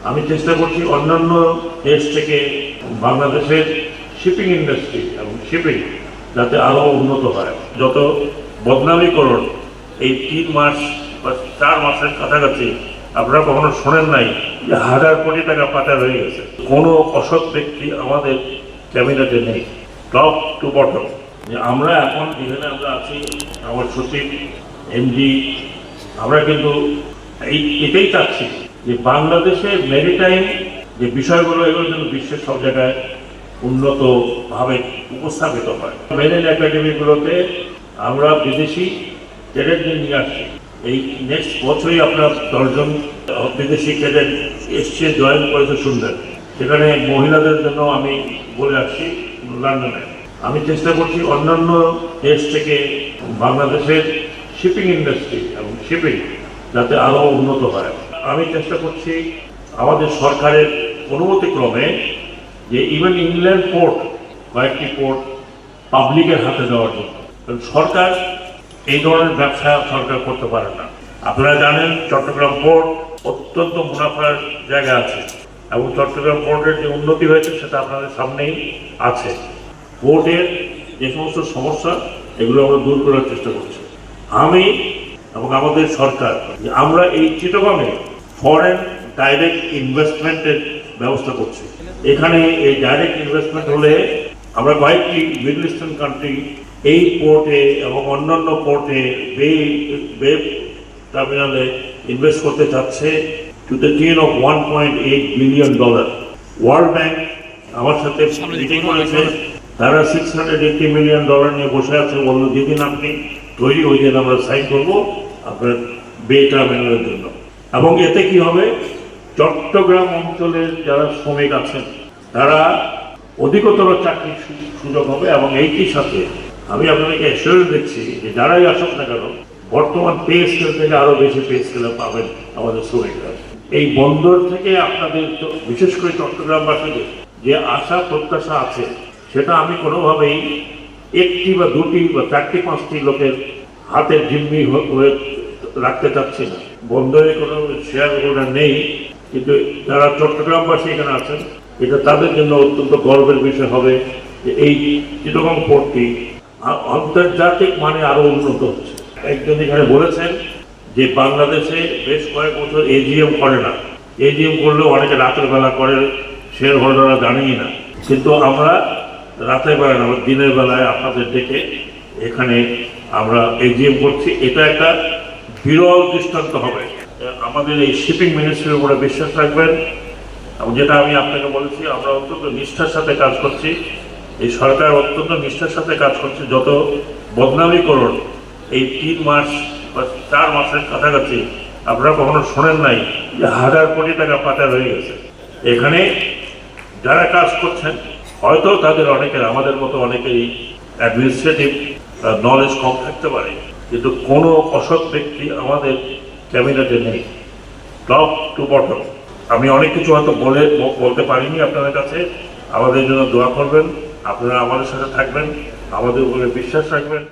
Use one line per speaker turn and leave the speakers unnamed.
আমি চেষ্টা করছি অন্যান্য দেশ থেকে বাংলাদেশের শিপিং ইন্ডাস্ট্রি এবং শিপিং যাতে আরও উন্নত হয়। যত বদনামীকরণ এই 3 মাস বা 4 মাসের কাছাকাছি আপনারা কখনো শোনেন নাই যে 1000 কোটি টাকা পাচার হয়ে গেছে। কোনো অসৎ ব্যক্তি আমাদের ক্যাবিনেটে নেই, টপ টু বটম। আমরা এখন যেখানে আমরা আছি, আমার সচিব, এমডি, আমরা কিন্তু এটাই চাচ্ছি যে বাংলাদেশের মেরিটাইম যে বিষয়গুলো এগুলো যেন বিশ্বের সব জায়গায় উন্নতভাবে উপস্থাপিত হয়। মেরিন একাডেমিগুলোতে আমরা বিদেশি ক্যাডেট নিয়ে আসছি। এই নেক্সট বছরই আপনার 10 জন বিদেশি ক্যাডেট এসছে, জয়েন করেছে, শুনবেন। সেখানে মহিলাদের জন্য আমি বলে আসছি লন্ডনে। আমি চেষ্টা করছি অন্যান্য দেশ থেকে বাংলাদেশের শিপিং ইন্ডাস্ট্রি এবং শিপিং যাতে আরও উন্নত হয়। আমি চেষ্টা করছি আমাদের সরকারের অনুমতিক্রমে যে ইভেন ইংল্যান্ড পোর্ট, কয়েকটি পোর্ট পাবলিকের হাতে দেওয়ার জন্য। কারণ সরকার এই ধরনের ব্যবসা সরকার করতে পারে না। আপনারা জানেন চট্টগ্রাম পোর্ট অত্যন্ত মুনাফার জায়গা আছে এবং চট্টগ্রাম পোর্টের যে উন্নতি হয়েছে সেটা আপনাদের সামনেই আছে। পোর্টের যে সমস্ত সমস্যা এগুলো আমরা দূর করার চেষ্টা করছি। আমি এবং আমাদের সরকার আমরা এই চিটাগংয়ে ফরেন ডাইরেক্ট ইনভেস্টমেন্টের ব্যবস্থা করছি। এখানে এই ডাইরেক্ট ইনভেস্টমেন্ট হলে আমরা কয়েকটি মিডল ইস্টার্ন কান্ট্রি এই পোর্টে এবং অন্যান্য পোর্টে বে টার্মিনালে ইনভেস্ট করতে চাচ্ছে to the tune of $1.8 billion. World bank আমার সাথে মিটিং করেছে, তারা $680 মিলিয়ন নিয়ে বসে আছে। বললো যেদিন আপনি তৈরি ওই দিন আমরা সাইন করবো আপনার বে টার্মিনালের জন্য। এবং এতে কি হবে, চট্টগ্রাম অঞ্চলের যারা শ্রমিক আছেন তারা অধিকতর চাকরির সুযোগ হবে। এবং এইটির সাথে আমি আপনাদেরকে অ্যাসিওরেন্স দিচ্ছি যে যারাই আসুক না কেন বর্তমান পে স্কেল থেকে আরও বেশি পে স্কেলে পাবেন আমাদের শ্রমিকরা। এই বন্দর থেকে আপনাদের বিশেষ করে চট্টগ্রামবাসীদের যে আশা প্রত্যাশা আছে সেটা আমি কোনোভাবেই একটি বা দুটি বা 4টি 5টি লোকের হাতের জিম্মি হয়ে রাখতে চাচ্ছি না। বন্দরে কোনো শেয়ার হোল্ডার নেই, কিন্তু যারা চট্টগ্রামবাসী এখানে আছেন এটা তাদের জন্য অত্যন্ত গর্বের বিষয় হবে যে এই চিটাগং পোর্টটি আন্তর্জাতিক মানে আরো উন্নত হচ্ছে। একজন এখানে বলেছেন যে বাংলাদেশে বেশ কয়েক বছর এজিএম করে না, এজিএম করলেও অনেকে রাতের বেলা করে, শেয়ার হোল্ডাররা জানেই না। কিন্তু আমরা রাতের বেলা না, দিনের বেলায় আপনাদের ডেকে এখানে আমরা এজিএম করছি। এটা একটা বিরল দৃষ্টান্ত হবে। আমাদের এই শিপিং মিনিস্ট্রির উপরে বিশ্বাস রাখবেন এবং যেটা আমি আপনাকে বলেছি আমরা অত্যন্ত নিষ্ঠার সাথে কাজ করছি। এই সরকার অত্যন্ত নিষ্ঠার সাথে কাজ করছে। যত বদনামীকরণ এই 3 মাস বা 4 মাসের কাছাকাছি আপনারা কখনো শোনেন নাই যে 1000 কোটি টাকা পাচার হয়ে গেছে। এখানে যারা কাজ করছেন হয়তো তাদের অনেকের, আমাদের মতো অনেকেরই অ্যাডমিনিস্ট্রেটিভ নলেজ কম থাকতে পারে, কিন্তু কোনো অসৎ ব্যক্তি আমাদের ক্যাবিনেটে নেই, টপ টু বটম। আমি অনেক কিছু হয়তো বলতে পারিনি আপনাদের কাছে। আমাদের জন্য দোয়া করবেন, আপনারা আমাদের সাথে থাকবেন, আমাদের উপরে বিশ্বাস রাখবেন।